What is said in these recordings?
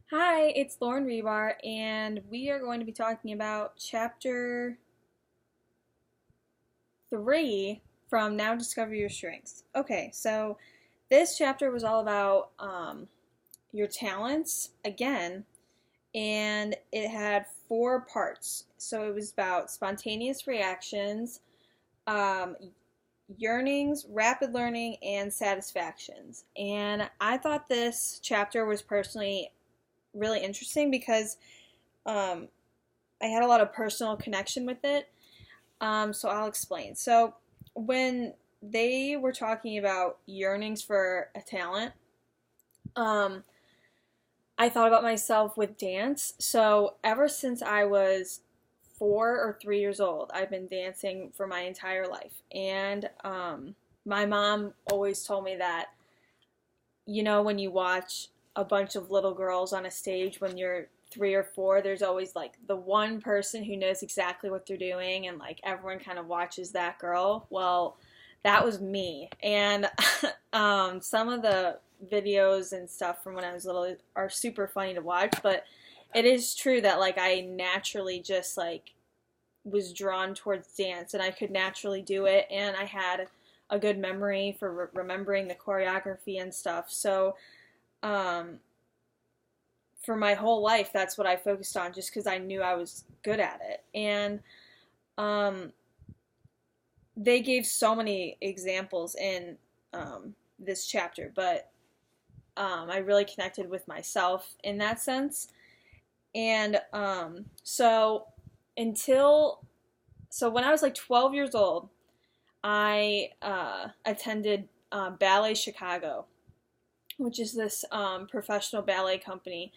Hi, it's Lauren Hribar, and we are going to be talking about chapter 3 from Now Discover Your Strengths. Okay, so this chapter was all about your talents again, and it had 4 parts. So it was about spontaneous reactions, um, yearnings, rapid learning, and satisfactions. And I thought this chapter was personally really interesting because um, I had a lot of personal connection with it. So I'll explain. So when they were talking about yearnings for a talent, um, I thought about myself with dance. So ever since I was 4 or 3 years old, I've been dancing for my entire life. And my mom always told me that, when you watch a bunch of little girls on a stage when you're 3 or 4, there's always like the one person who knows exactly what they're doing, and like everyone kind of watches that girl. Well, that was me. And some of the videos and stuff from when I was little are super funny to watch, but it is true that like I naturally just like was drawn towards dance and I could naturally do it, and I had a good memory for remembering the choreography and stuff. So, um, for my whole life, that's what I focused on just because I knew I was good at it. And um, they gave so many examples in this chapter, but I really connected with myself in that sense. And until so when I was like 12 years old, I attended Ballet Chicago, which is this professional ballet company.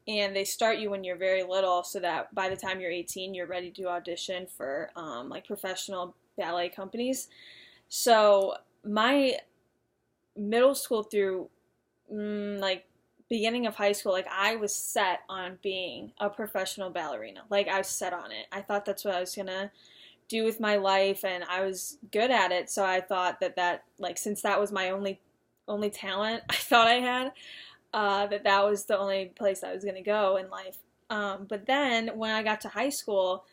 And they start you when you're very little so that by the time you're 18, you're ready to audition for like professional ballet companies. So my middle school through like beginning of high school, like I was set on being a professional ballerina. Like I was set on it. I thought that's what I was gonna do with my life, and I was good at it. So I thought that like since that was my only talent I thought I had, that was the only place I was gonna go in life. But then when I got to high school,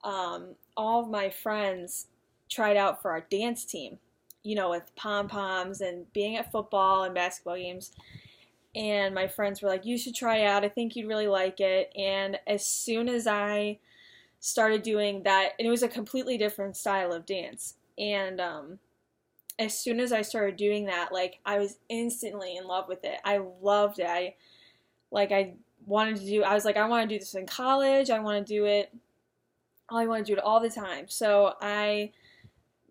all of my friends tried out for our dance team, with pom poms and being at football and basketball games. And my friends were like, "You should try out. I think you'd really like it." And as soon as I started doing that, and it was a completely different style of dance. And as soon as I started doing that, like I was instantly in love with it. I loved it. I wanted to do. I was like, I want to do this in college. I want to do it. I want to do it all the time. So I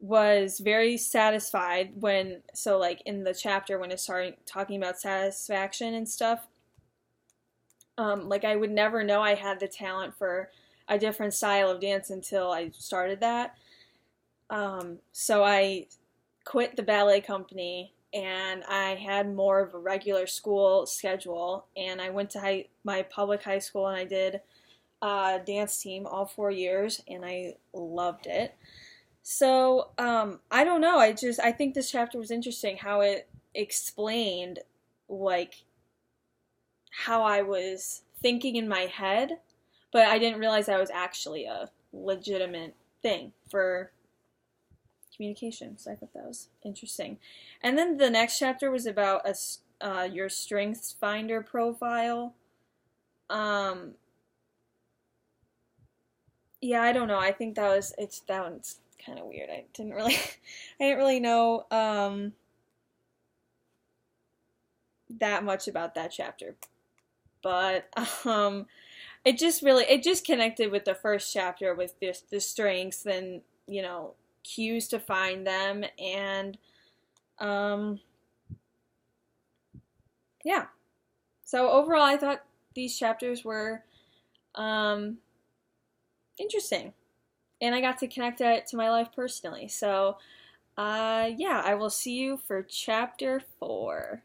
was very satisfied like in the chapter when it started talking about satisfaction and stuff. Like I would never know I had the talent for a different style of dance until I started that. So I quit the ballet company and I had more of a regular school schedule, and I went to my public high school and I did dance team all 4 years, and I loved it. So I don't know. I think this chapter was interesting how it explained like how I was thinking in my head, but I didn't realize that was actually a legitimate thing for communication. So I thought that was interesting. And then the next chapter was about your Strengths Finder profile. Um, yeah, I don't know. I think that one's kind of weird. I didn't really know that much about that chapter, but it just connected with the first chapter with the strengths and cues to find them, and um yeah. So overall, I thought these chapters were um interesting, and I got to connect it to my life personally. So yeah, I will see you for chapter 4.